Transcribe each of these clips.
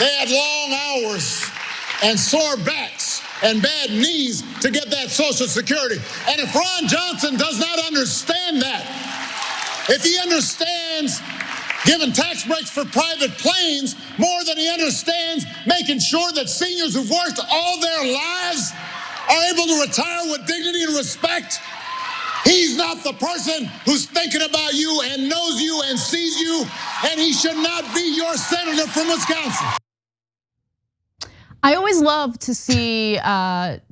They had long hours and sore backs and bad knees to get that Social Security. And if Ron Johnson does not understand that, if he understands giving tax breaks for private planes more than he understands making sure that seniors who've worked all their lives are able to retire with dignity and respect, he's not the person who's thinking about you and knows you and sees you, and he should not be your senator from Wisconsin. I always love to see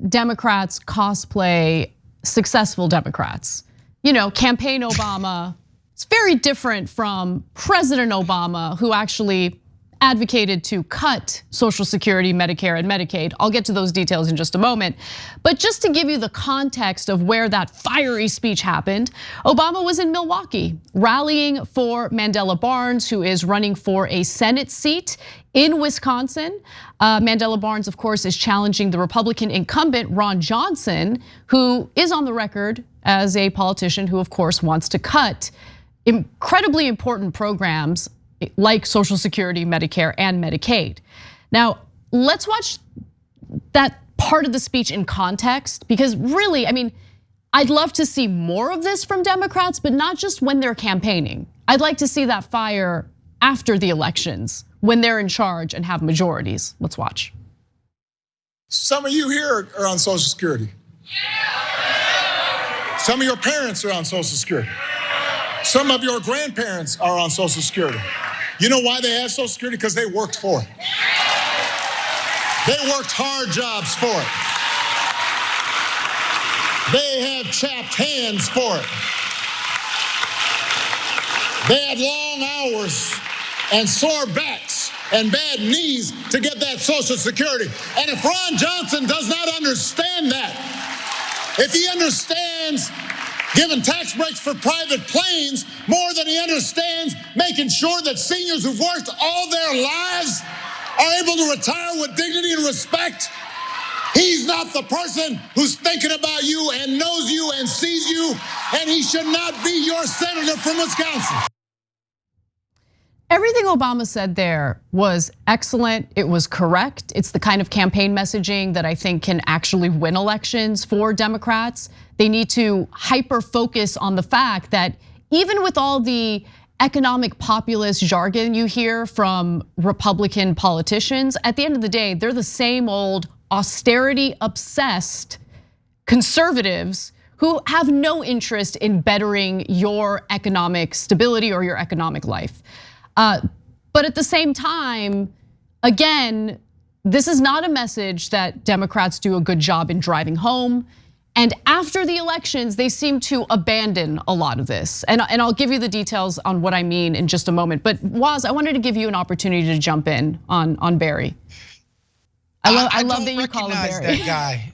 Democrats cosplay successful Democrats. You know, campaign Obama. It's very different from President Obama, who actually advocated to cut Social Security, Medicare, and Medicaid. I'll get to those details in just a moment. But just to give you the context of where that fiery speech happened, Obama was in Milwaukee rallying for Mandela Barnes, who is running for a Senate seat in Wisconsin. Mandela Barnes, of course, is challenging the Republican incumbent, Ron Johnson, who is on the record as a politician who, of course, wants to cut incredibly important programs like Social Security, Medicare, and Medicaid. Now, let's watch that part of the speech in context, because really, I mean, I'd love to see more of this from Democrats, but not just when they're campaigning. I'd like to see that fire after the elections, when they're in charge and have majorities. Let's watch. Some of you here are on Social Security. Some of your parents are on Social Security. Some of your grandparents are on Social Security. You know why they have Social Security? Because they worked for it. They worked hard jobs for it. They have chapped hands for it. They had long hours and sore backs and bad knees to get that Social Security. And if Ron Johnson does not understand that, if he understands giving tax breaks for private planes more than he understands making sure that seniors who've worked all their lives are able to retire with dignity and respect, he's not the person who's thinking about you and knows you and sees you, and he should not be your senator from Wisconsin. Everything Obama said there was excellent, it was correct. It's the kind of campaign messaging that I think can actually win elections for Democrats. They need to hyper focus on the fact that even with all the economic populist jargon you hear from Republican politicians, at the end of the day, they're the same old austerity obsessed conservatives who have no interest in bettering your economic stability or your economic life. But at the same time, again, this is not a message that Democrats do a good job in driving home. And after the elections, they seem to abandon a lot of this. And I'll give you the details on what I mean in just a moment. But Waz, I wanted to give you an opportunity to jump in on Barry. I love that you call him Barry. That guy.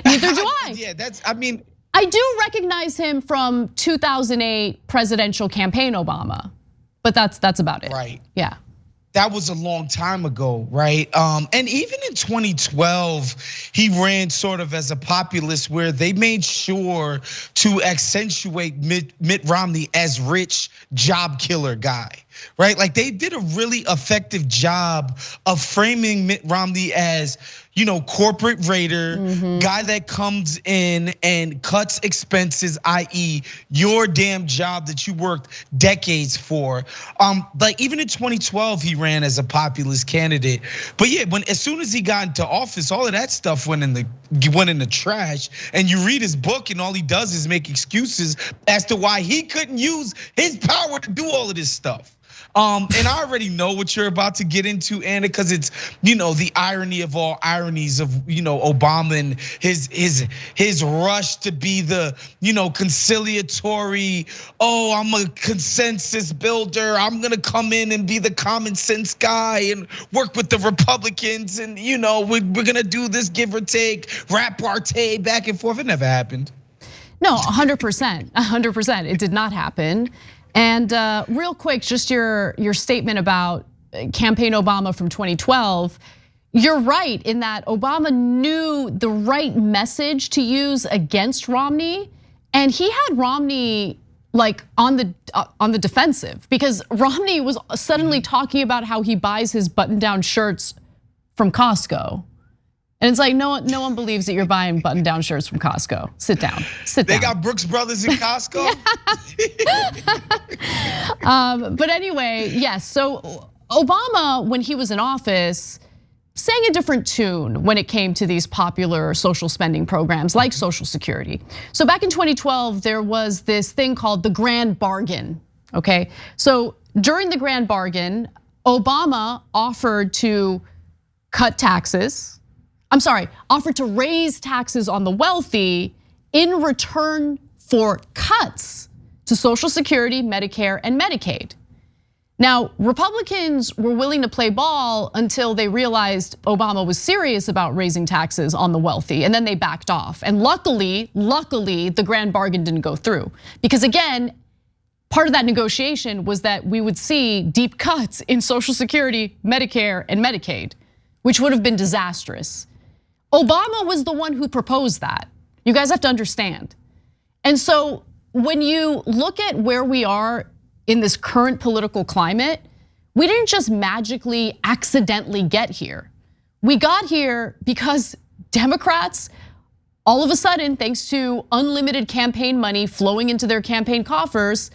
Neither do I. Yeah, I mean. I do recognize him from 2008 presidential campaign Obama. But that's about it. Right. Yeah. That was a long time ago, right? And even in 2012, he ran sort of as a populist where they made sure to accentuate Mitt Romney as rich job killer guy, right? Like they did a really effective job of framing Mitt Romney as, corporate raider, guy that comes in and cuts expenses, i.e. your damn job that you worked decades for. Like even in 2012, he ran as a populist candidate. But yeah, as soon as he got into office, all of that stuff went in the trash. And you read his book and all he does is make excuses as to why he couldn't use his power to do all of this stuff. And I already know what you're about to get into, Anna, because it's the irony of all ironies of Obama and his rush to be the conciliatory. Oh, I'm a consensus builder. I'm gonna come in and be the common sense guy and work with the Republicans, and we're gonna do this give or take, repartee back and forth. It never happened. No, 100%, 100%. It did not happen. And real quick, just your statement about campaign Obama from 2012. You're right in that Obama knew the right message to use against Romney. And he had Romney like on the defensive, because Romney was suddenly talking about how he buys his button-down shirts from Costco. And it's like, no one believes that you're buying button-down shirts from Costco. Sit down, sit down. They got Brooks Brothers in Costco? But anyway, yes, so Obama, when he was in office, sang a different tune when it came to these popular social spending programs like Social Security. So back in 2012, there was this thing called the Grand Bargain, okay? So during the Grand Bargain, Obama offered to cut taxes, offered to raise taxes on the wealthy in return for cuts to Social Security, Medicare, and Medicaid. Now, Republicans were willing to play ball until they realized Obama was serious about raising taxes on the wealthy, and then they backed off. And luckily, the Grand Bargain didn't go through. Because again, part of that negotiation was that we would see deep cuts in Social Security, Medicare, and Medicaid, which would have been disastrous. Obama was the one who proposed that. You guys have to understand. And so when you look at where we are in this current political climate, we didn't just magically, accidentally get here. We got here because Democrats, all of a sudden, thanks to unlimited campaign money flowing into their campaign coffers,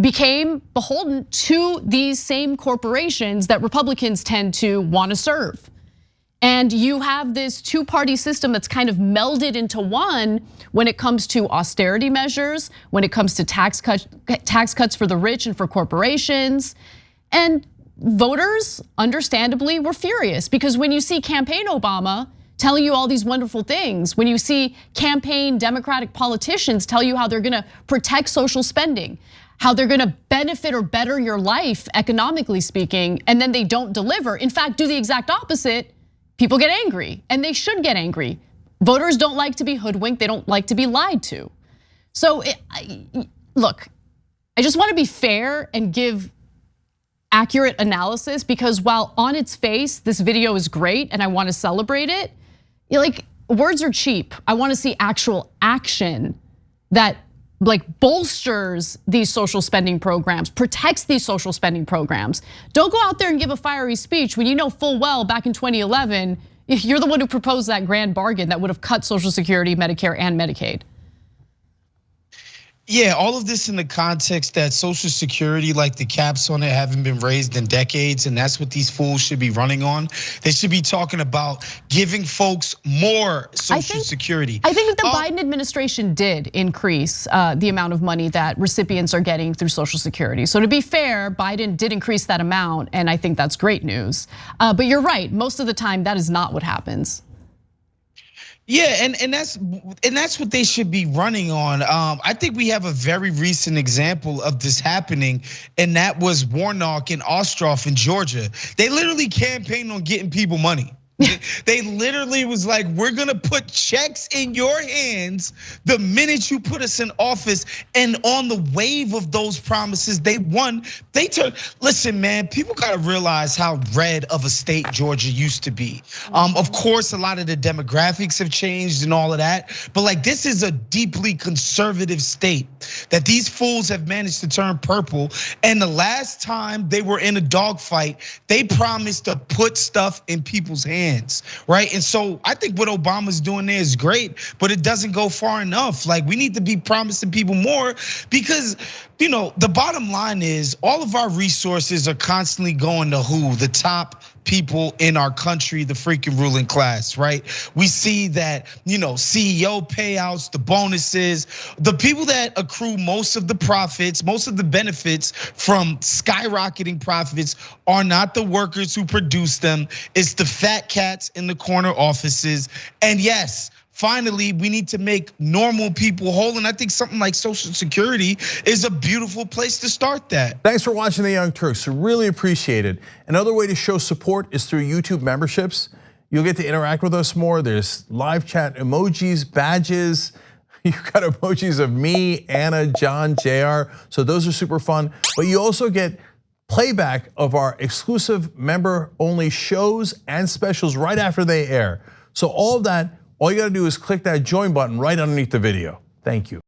became beholden to these same corporations that Republicans tend to want to serve. And you have this two-party system that's kind of melded into one when it comes to austerity measures, when it comes to tax cuts for the rich and for corporations. And voters, understandably, were furious because when you see campaign Obama telling you all these wonderful things, when you see campaign Democratic politicians tell you how they're gonna protect social spending, how they're gonna benefit or better your life, economically speaking, and then they don't deliver, in fact, do the exact opposite, people get angry, and they should get angry. Voters don't like to be hoodwinked, they don't like to be lied to. So look, I just wanna be fair and give accurate analysis because while on its face, this video is great and I wanna celebrate it, like words are cheap. I wanna see actual action that like bolsters these social spending programs, protects these social spending programs. Don't go out there and give a fiery speech when you know full well back in 2011, you're the one who proposed that grand bargain that would have cut Social Security, Medicare, and Medicaid. Yeah, all of this in the context that Social Security, like the caps on it, haven't been raised in decades, and that's what these fools should be running on. They should be talking about giving folks more Social Security. I think that the Biden administration did increase the amount of money that recipients are getting through Social Security. So to be fair, Biden did increase that amount, and I think that's great news. But you're right, most of the time that is not what happens. Yeah, and that's what they should be running on. I think we have a very recent example of this happening, and that was Warnock and Ostroff in Georgia. They literally campaigned on getting people money. They literally was like, we're gonna put checks in your hands the minute you put us in office. And on the wave of those promises, they won. They turned, listen, man, people gotta realize how red of a state Georgia used to be. Of course, a lot of the demographics have changed and all of that, but like this is a deeply conservative state that these fools have managed to turn purple. And the last time they were in a dogfight, they promised to put stuff in people's hands. Right? And so I think what Obama's doing there is great, but it doesn't go far enough. Like we need to be promising people more because, the bottom line is all of our resources are constantly going to who? The top people in our country, the freaking ruling class, right? We see that, CEO payouts, the bonuses, the people that accrue most of the profits, most of the benefits from skyrocketing profits are not the workers who produce them. It's the fat cats in the corner offices. And yes, finally, we need to make normal people whole. And I think something like Social Security is a beautiful place to start that. Thanks for watching The Young Turks, really appreciate it. Another way to show support is through YouTube memberships. You'll get to interact with us more. There's live chat emojis, badges. You've got emojis of me, Anna, John, JR. So those are super fun. But you also get playback of our exclusive member-only shows and specials right after they air. So all of that, all you gotta do is click that join button right underneath the video. Thank you.